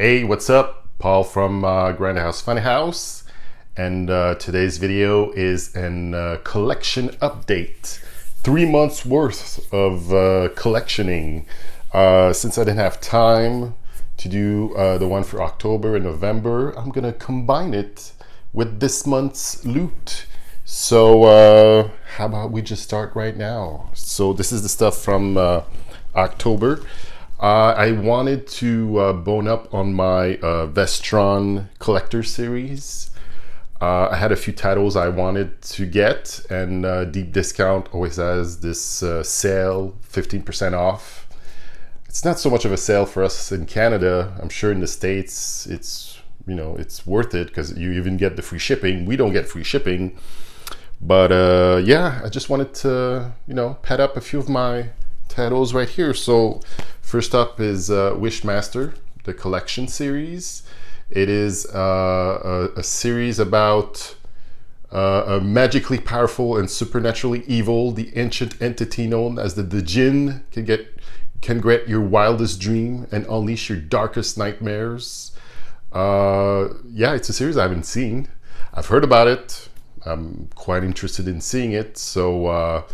Hey, what's up? Paul from Grindhouse Funhouse, and today's video is an collection update. 3 months worth of collectioning. Since I didn't have time to do the one for October and November, I'm gonna combine it with this month's loot. So how about we just start right now? So this is the stuff from October. I wanted to bone up on my Vestron collector series. I had a few titles I wanted to get, and Deep Discount always has this sale, 15% off. It's not so much of a sale for us in Canada. I'm sure in the States it's worth it because you even get the free shipping. We don't get free shipping, but yeah, I just wanted to pad up a few of my titles right here. So first up is Wishmaster, the collection series. It is a series about a magically powerful and supernaturally evil, the ancient entity known as the Djinn can grant your wildest dream and unleash your darkest nightmares. Yeah, it's a series I haven't seen. I've heard about it. I'm quite interested in seeing it. So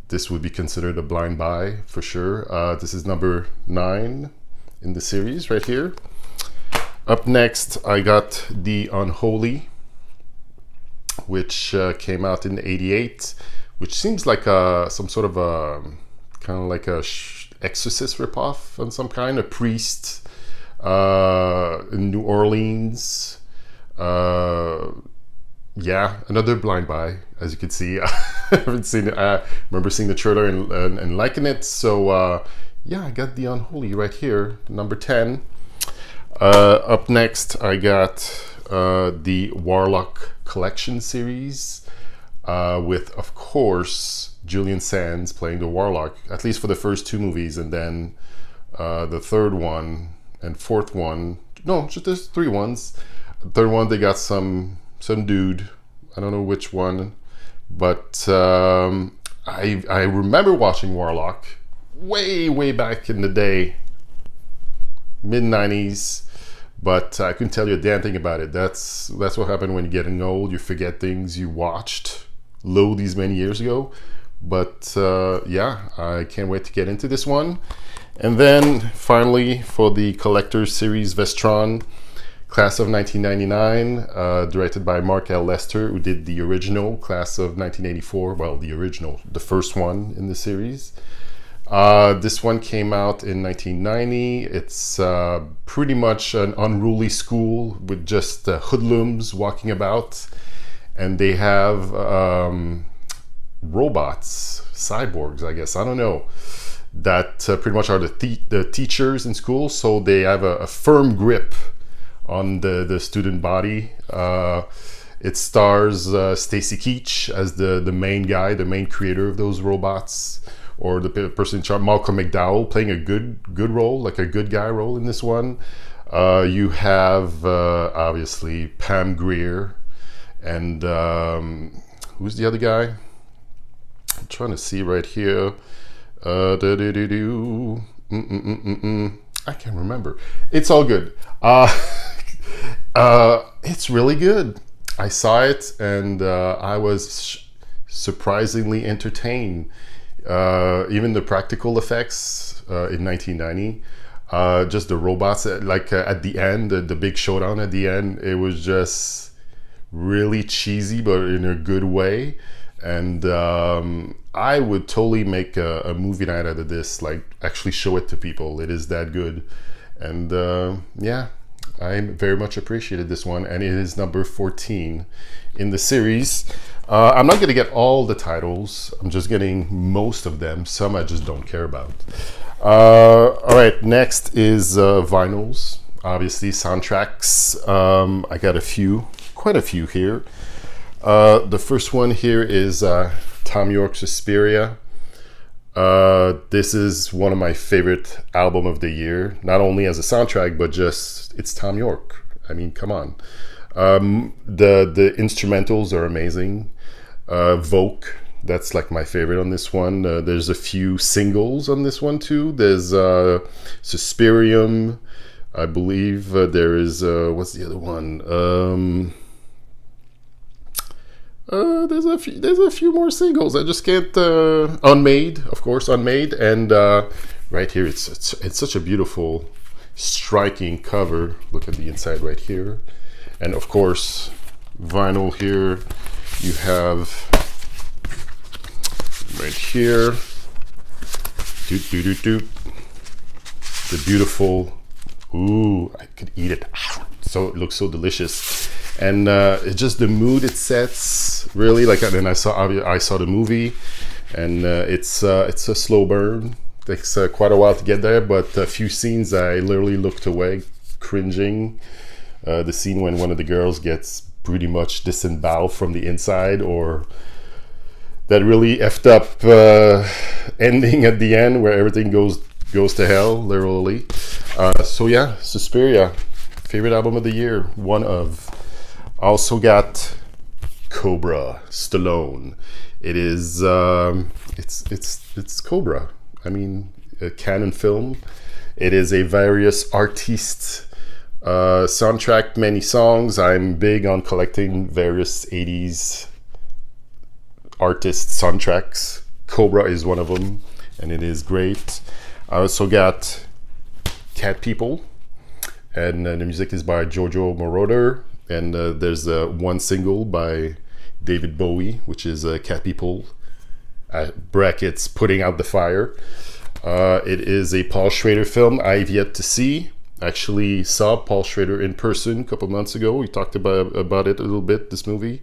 this would be considered a blind buy for sure. This is number 9 in the series right here. Up next, I got The Unholy, which came out in '88, which seems like some sort of a kind of like a exorcist ripoff on some kind, a priest in New Orleans. Yeah, another blind buy, as you can see. I haven't seen it. I remember seeing the trailer and liking it. So yeah, I got The Unholy right here, number 10. Up next, I got the Warlock Collection series with, of course, Julian Sands playing the Warlock, at least for the first 2 movies, and then the third one and fourth one. No, just there's 3 ones. The third one, they got some dude. I don't know which one, but I remember watching Warlock way back in the day, mid-90s, but I couldn't tell you a damn thing about it. That's what happened when you're getting old. You forget things you watched these many years ago. But yeah, I can't wait to get into this one. And then finally, for the Collector's Series Vestron, Class of 1999, directed by Mark L. Lester, who did the original Class of 1984. Well, the first one in the series. This one came out in 1990. It's pretty much an unruly school with just hoodlums walking about, and they have robots, cyborgs, I guess. I don't know. That pretty much are the teachers in school, so they have a firm grip on the student body. It stars Stacy Keach as the main guy, the main creator of those robots, or the person in charge, Malcolm McDowell, playing a good role, like a good guy role in this one. You have obviously Pam Grier, and who's the other guy? I'm trying to see right here. I can't remember. It's all good. It's really good. I saw it and I was surprisingly entertained. Even the practical effects in 1990, just the robots at the end, the big showdown at the end, it was just really cheesy, but in a good way. And I would totally make a movie night out of this, like actually show it to people. It is that good. And yeah, I very much appreciated this one, and it is number 14 in the series. I'm not going to get all the titles. I'm just getting most of them. Some I just don't care about. All right, next is vinyls. Obviously, soundtracks. I got quite a few here. The first one here is Thom Yorke's Suspiria. This is one of my favorite album of the year, not only as a soundtrack, but just it's Thom Yorke. I mean, come on. The instrumentals are amazing. Vogue, that's like my favorite on this one. There's a few singles on this one too. There's Suspirium, I believe there is what's the other one? There's a few more singles. I just can't. Unmade, of course, Unmade, and right here, it's such a beautiful, striking cover. Look at the inside right here, and of course, vinyl here. You have right here, the beautiful. Ooh, I could eat it. So it looks so delicious, and it's just the mood it sets. Really, like, and then I saw the movie, and it's a slow burn. Takes quite a while to get there, but a few scenes I literally looked away, cringing. The scene when one of the girls gets pretty much disemboweled from the inside, or that really effed up ending at the end where everything goes to hell, literally. So yeah, Suspiria, favorite album of the year, one of. Also got Cobra, Stallone. It is it's Cobra. I mean, a Canon film. It is a various artistes soundtrack, many songs. I'm big on collecting various 80s artist soundtracks. Cobra is one of them, and it is great. I also got Cat People, and the music is by Giorgio Moroder, and there's one single by David Bowie, which is Cat People, brackets, Putting Out the Fire. It is a Paul Schrader film I've yet to see. Actually saw Paul Schrader in person a couple months ago. We talked about it a little bit, this movie.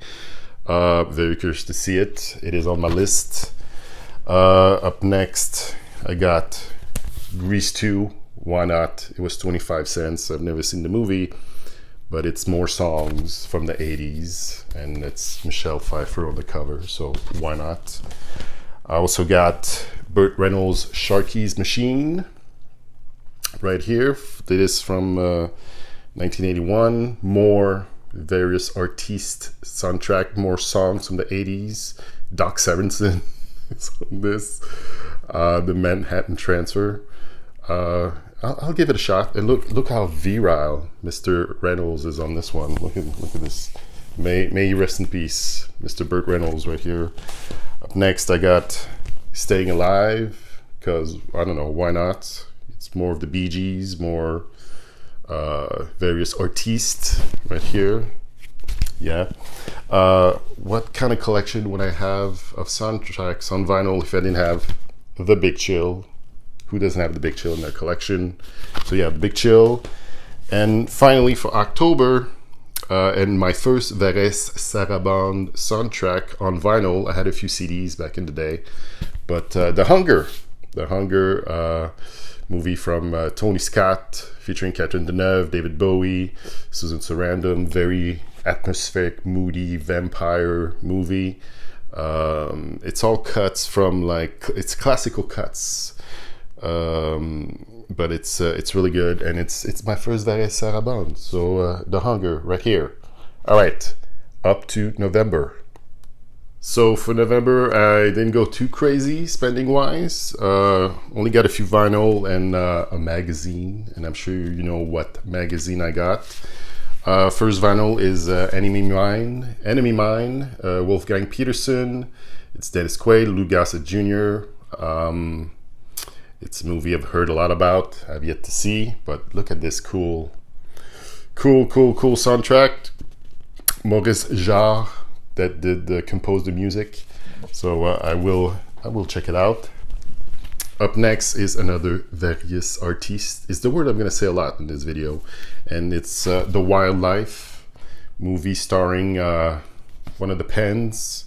Very curious to see it. It is on my list. Up next, I got Grease 2. Why not? It was 25 cents. I've never seen the movie, but it's more songs from the 80s, and it's Michelle Pfeiffer on the cover, so why not? I also got Burt Reynolds' Sharky's Machine right here. It is from 1981. More various artiste soundtrack, more songs from the 80s. Doc Severinsen is on this. The Manhattan Transfer. I'll give it a shot. And look how virile Mr. Reynolds is on this one. Look at this. May he rest in peace, Mr. Burt Reynolds right here. Up next, I got Staying Alive, because I don't know, why not? It's more of the Bee Gees, more various artistes right here. Yeah. What kind of collection would I have of soundtracks on vinyl if I didn't have The Big Chill? Who doesn't have The Big Chill in their collection? So yeah, Big Chill. And finally for October, and my first Varese Sarabande soundtrack on vinyl. I had a few CDs back in the day, but The Hunger movie from Tony Scott, featuring Catherine Deneuve, David Bowie, Susan Sarandon. Very atmospheric, moody vampire movie. It's all cuts from, like, it's classical cuts, but it's really good, and it's my first Varese Sarabande. So The Hunger right here. All right, up to November. So for November, I didn't go too crazy spending wise. Only got a few vinyl and a magazine, and I'm sure you know what magazine I got. First vinyl is Enemy Mine, Wolfgang Peterson. It's Dennis Quaid, Lou Gossett Jr. It's a movie I've heard a lot about. I've yet to see, but look at this cool soundtrack. Maurice Jarre that did compose the music. So I will check it out. Up next is another various artiste. Is the word I'm going to say a lot in this video, and it's The Wildlife movie starring one of the Penns.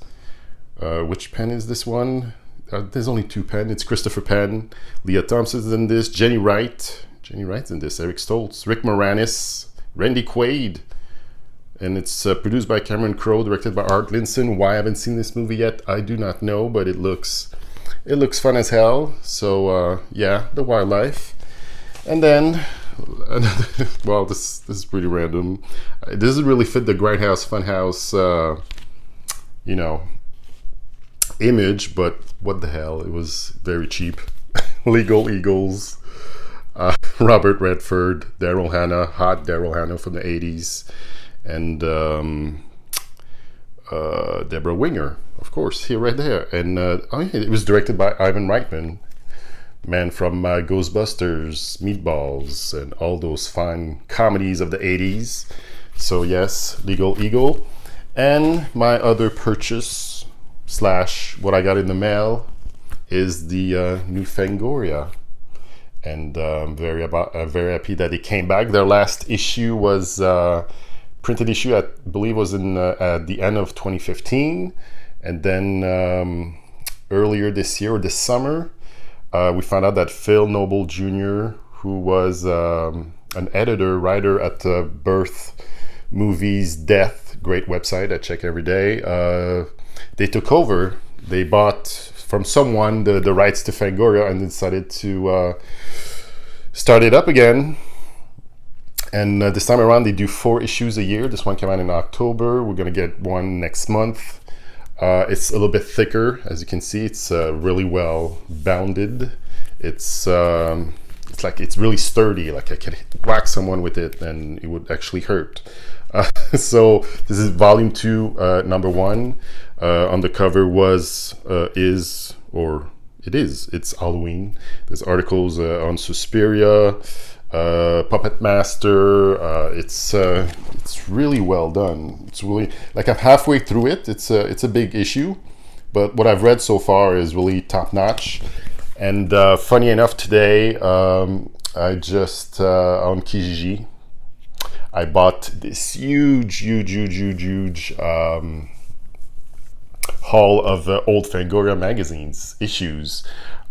Which Penn is this one? There's only two Penn. It's Christopher Penn. Leah Thompson's in this. Jenny Wright's in this. Eric Stoltz, Rick Moranis, Randy Quaid. And it's produced by Cameron Crowe, directed by Art Linson. Why I haven't seen this movie yet, I do not know, but it looks fun as hell. So yeah, The Wildlife. And then another, well, this is pretty random. It doesn't really fit the Grindhouse Funhouse image, but what the hell, it was very cheap. Legal Eagles. Robert Redford, Daryl Hannah, hot Daryl Hannah from the 80s, and Deborah Winger, of course, here right there. And oh yeah, it was directed by Ivan Reitman, man from Ghostbusters, Meatballs, and all those fine comedies of the 80s. So yes, Legal Eagle. And my other purchase slash what I got in the mail is the new Fangoria. And I'm very happy that it came back. Their last issue was printed issue, I believe, was in at the end of 2015, and then earlier this year or this summer, we found out that Phil Noble Jr., who was an editor, writer at Birth Movies Death, great website I check every day, they took over. They bought from someone the rights to Fangoria and decided to start it up again. And this time around, they do 4 issues a year. This one came out in October. We're going to get one next month. It's a little bit thicker, as you can see. It's really well bounded. It's like it's really sturdy. Like I can whack someone with it and it would actually hurt. So this is volume 2, number 1. On the cover it's Halloween. There's articles on Suspiria, Puppet Master. It's really well done. It's really, like, I'm halfway through it. It's a big issue, but what I've read so far is really top notch. And funny enough, today I just on Kijiji, I bought this huge haul of old Fangoria magazines issues.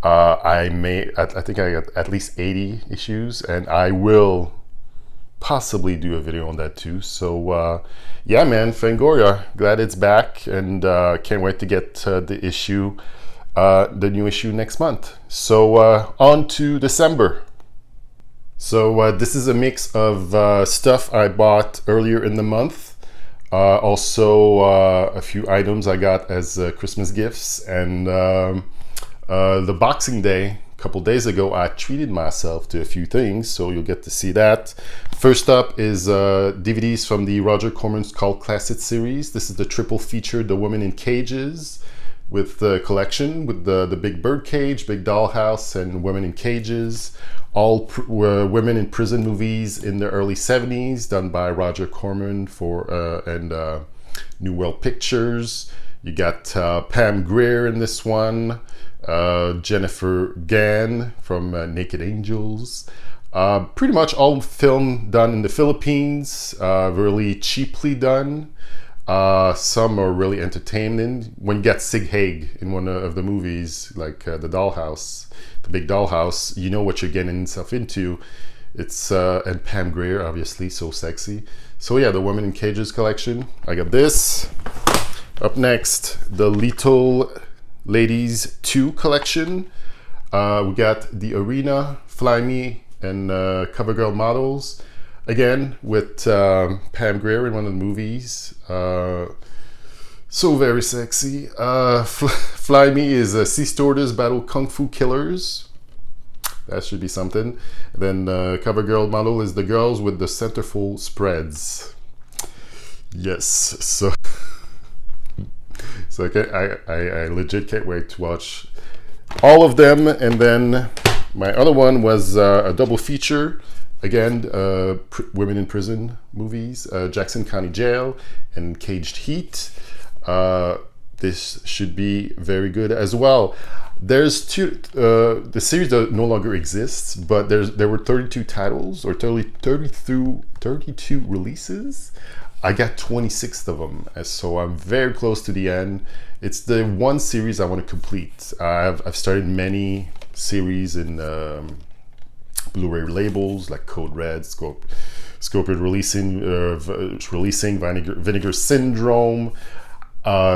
I think I got at least 80 issues, and I will possibly do a video on that too. So yeah, man, Fangoria, glad it's back, and can't wait to get the new issue next month. So on to December. So this is a mix of stuff I bought earlier in the month, also a few items I got as Christmas gifts, and the Boxing Day, a couple days ago, I treated myself to a few things, so you'll get to see that. First up is DVDs from the Roger Corman's Cult Classic series. This is the triple feature, The Women in Cages, with the collection with the Big Bird Cage, Big Dollhouse, and Women in Cages. All were women in prison movies in the early 70s, done by Roger Corman and New World Pictures. You got Pam Grier in this one, Jennifer Gann from Naked Angels. Pretty much all film done in the Philippines, really cheaply done. Some are really entertaining. When you get Sig Haig in one of the movies, like the Dollhouse, the Big Dollhouse, you know what you're getting yourself into. It's and Pam Grier, obviously, so sexy. So yeah, the Women in Cages collection. I got this. Up next, the Little Ladies 2 collection. We got the Arena, Fly Me, and CoverGirl models. Again, with Pam Grier in one of the movies. So very sexy. Fly Me is Sea Stewardess Battle Kung Fu Killers. That should be something. Then CoverGirl model is the girls with the centerfold spreads. Yes, so I legit can't wait to watch all of them. And then my other one was a double feature. Again, women in prison movies, Jackson County Jail and Caged Heat. This should be very good as well. There's the series that no longer exists, but there were 32 titles, or 32 releases. I got 26 of them, so I'm very close to the end. It's the one series I want to complete. I've started many series in Blu-ray labels like Code Red, Scorpion releasing Vinegar Syndrome,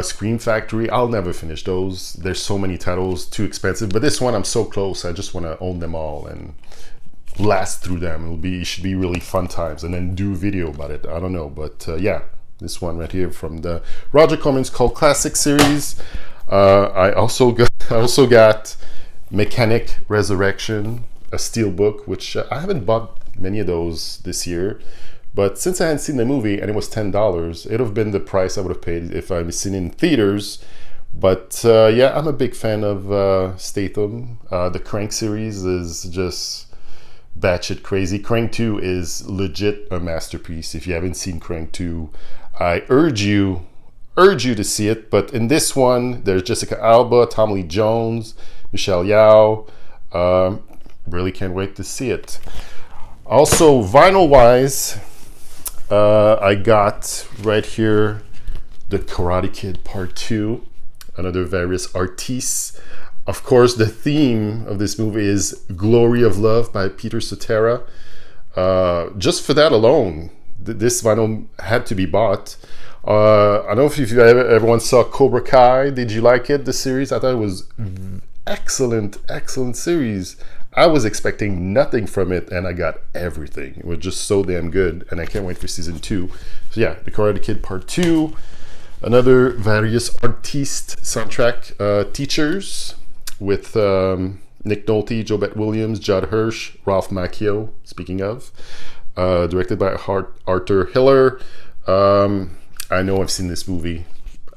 Scream Factory. I'll never finish those. There's so many titles, too expensive. But this one, I'm so close. I just want to own them all and blast through them. It should be really fun times, and then do a video about it. I don't know, but yeah, this one right here from the Roger Corman's Cult Classic series. I also got Mechanic Resurrection. a steel book, which I haven't bought many of those this year. But since I hadn't seen the movie and it was $10, it would have been the price I would have paid if I'd seen it in theaters. But yeah, I'm a big fan of Statham. The Crank series is just batshit crazy. Crank 2 is legit a masterpiece. If you haven't seen Crank 2, I urge you to see it. But in this one, there's Jessica Alba, Tommy Lee Jones, Michelle Yeoh. Really can't wait to see it. Also, vinyl-wise, I got right here the Karate Kid Part 2, another various artistes. Of course, the theme of this movie is Glory of Love by Peter Cetera. Just for that alone, this vinyl had to be bought. I don't know if everyone saw Cobra Kai. Did you like it, the series? I thought it was excellent series. I was expecting nothing from it, and I got everything. It was just so damn good, and I can't wait for season 2. So yeah, The Karate Kid Part 2. Another various artiste soundtrack, Teachers, with Nick Nolte, Jobette Williams, Judd Hirsch, Ralph Macchio, speaking of. Directed by Arthur Hiller. I know I've seen this movie.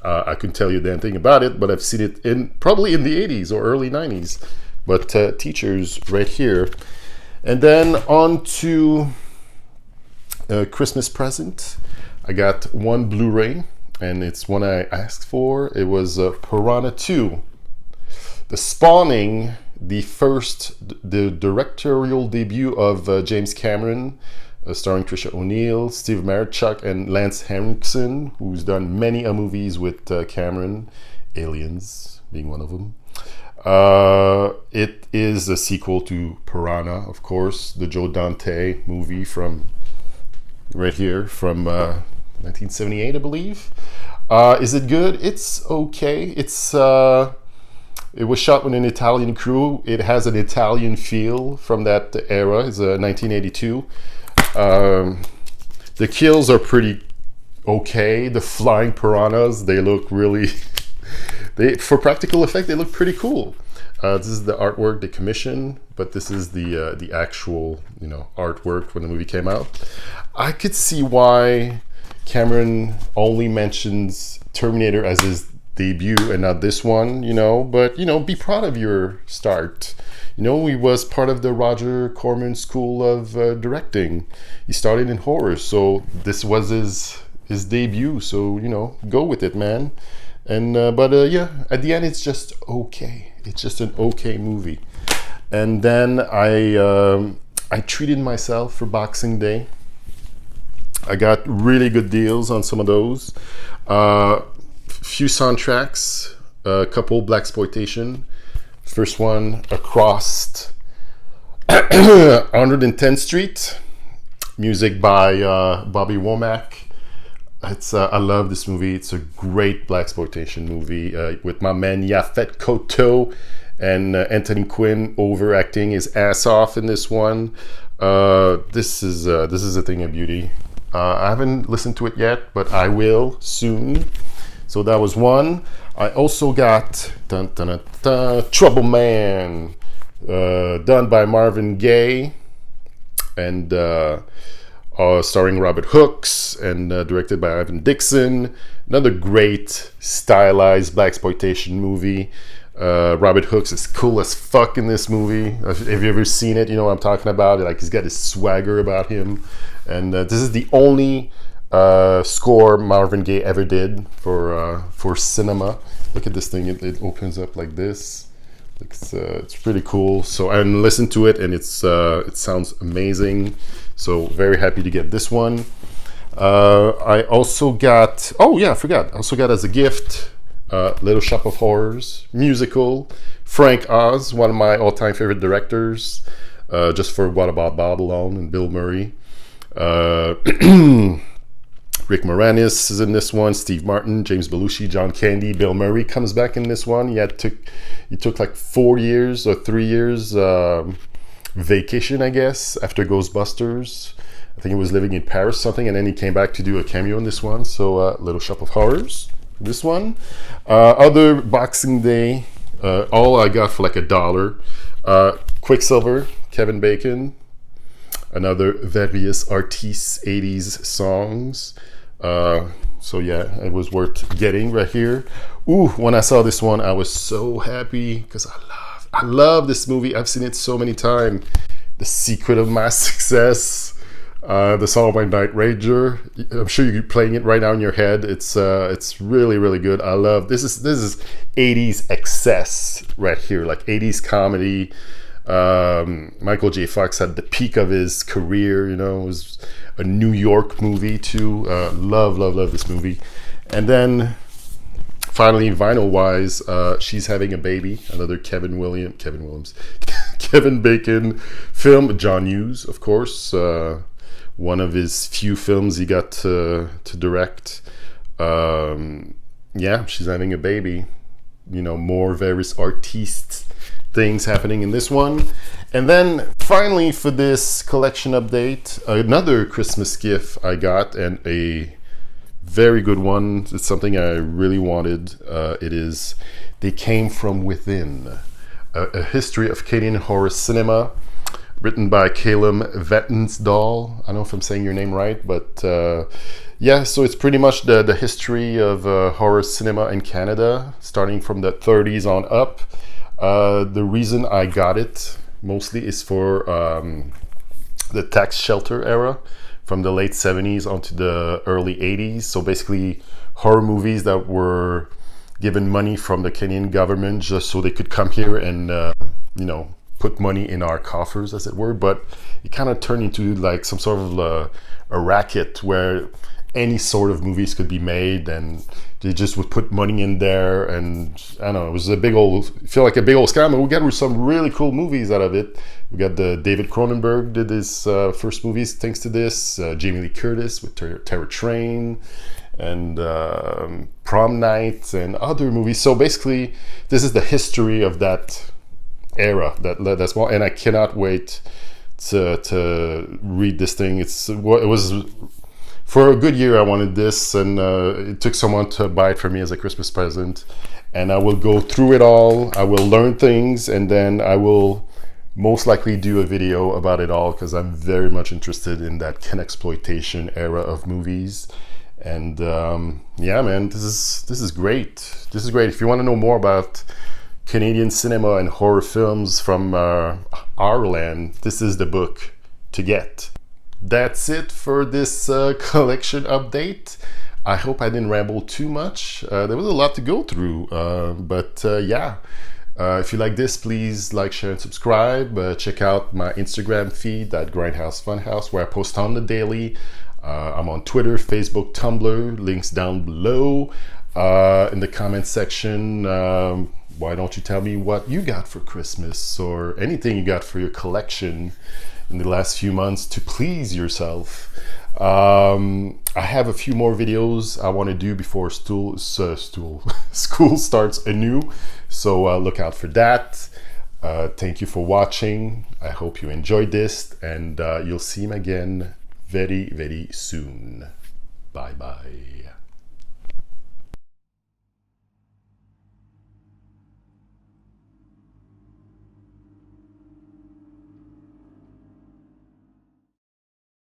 I couldn't tell you a damn thing about it, but I've seen it probably in the 80s or early 90s. But Teachers right here. And then on to a Christmas present. I got one Blu-ray, and it's one I asked for. It was Piranha 2. The Spawning, the directorial debut of James Cameron, starring Trisha O'Neill, Steve Marchuk, and Lance Henriksen, who's done many movies with Cameron, Aliens being one of them. It is a sequel to Piranha, of course, the Joe Dante movie from right here from 1978, I believe. Is it good? It's okay. It was shot with an Italian crew. It has an Italian feel from that era. It's 1982. The kills are pretty okay. The flying piranhas, they look really for practical effect, they look pretty cool. This is the artwork they commissioned, but this is the actual artwork when the movie came out. I could see why Cameron only mentions Terminator as his debut and not this one, but be proud of your start. He was part of the Roger Corman School of Directing. He started in horror, so this was his debut, so go with it, man. And but yeah, at the end it's just okay. It's just an okay movie. And then I treated myself for Boxing Day. I got really good deals on some of those. Few soundtracks, a couple blaxploitation. First one, Acrost, 110th Street, music by Bobby Womack. I love this movie. It's a great blaxploitation movie with my man Yaphet Kotto and Anthony Quinn overacting his ass off in this one. This is a thing of beauty. I haven't listened to it yet, but I will soon. So that was one. I also got Trouble Man, done by Marvin Gaye, and starring Robert Hooks, and directed by Ivan Dixon. Another great stylized blaxploitation movie. Robert Hooks is cool as fuck in this movie. Have you ever seen it? You know what I'm talking about. Like, he's got this swagger about him. And this is the only score Marvin Gaye ever did for cinema. Look at this thing. It opens up like this. It's pretty cool. So I listened to it, and it sounds amazing. So very happy to get this one. I also got, I forgot. I also got as a gift Little Shop of Horrors musical. Frank Oz, one of my all-time favorite directors, just for What About Bob alone, and Bill Murray. Rick Moranis is in this one. Steve Martin, James Belushi, John Candy, Bill Murray comes back in this one. He took like 4 years or 3 years vacation, I guess, after Ghostbusters. I think he was living in Paris or something, and then he came back to do a cameo in this one. So Little Shop of Horrors, this one. Other Boxing Day, all I got for like $1. Quicksilver, Kevin Bacon, another various artistes 80s songs. So yeah, it was worth getting right here. Ooh, when I saw this one, I was so happy because I love this movie. I've seen it so many times. The Secret of My Success, the Song of My Night Ranger. I'm sure you're playing it right now in your head. It's really, really good. I love this is 80s excess right here, like 80s comedy. Michael J. Fox had the peak of his career. You know, it was a New York movie too. Love this movie. And then finally, vinyl wise, She's Having a Baby, another Kevin Bacon film. John Hughes, of course, one of his few films he got to direct. Yeah, She's Having a Baby. You know, more various artistes things happening in this one. And then finally, for this collection update, another Christmas gift I got, and a very good one. It's something I really wanted. It is They Came From Within, a history of Canadian horror cinema, written by Calum Vettensdahl. I don't know if I'm saying your name right, but yeah, so it's pretty much the history of horror cinema in Canada, starting from the 30s on up. The reason I got it mostly is for the tax shelter era, from the late 70s onto the early 80s. So basically horror movies that were given money from the Canadian government just so they could come here and you know, put money in our coffers, as it were. But it kind of turned into like some sort of a racket where any sort of movies could be made, and they just would put money in there, and I don't know, it was a big old scam. And we got some really cool movies out of it. We got the David Cronenberg did his first movies thanks to this. Jamie Lee Curtis with Terror Train and Prom Night and other movies. So basically, this is the history of that era. That's one, and I cannot wait to read this thing. It was. For a good year, I wanted this, and it took someone to buy it for me as a Christmas present. And I will go through it all. I will learn things, and then I will most likely do a video about it all, because I'm very much interested in that Ken-exploitation era of movies. And yeah, man, this is great. This is great. If you want to know more about Canadian cinema and horror films from our land, this is the book to get. That's it for this collection update. I hope I didn't ramble too much. There was a lot to go through, but yeah. If you like this, please like, share, and subscribe. Check out my Instagram feed at Grindhouse Funhouse, where I post on the daily. I'm on Twitter, Facebook, Tumblr. Links down below. In the comment section, why don't you tell me what you got for Christmas, or anything you got for your collection in the last few months to please yourself. I have a few more videos I want to do before school starts anew, so look out for that. Thank you for watching. I hope you enjoyed this, and you'll see me again very, very soon. Bye bye.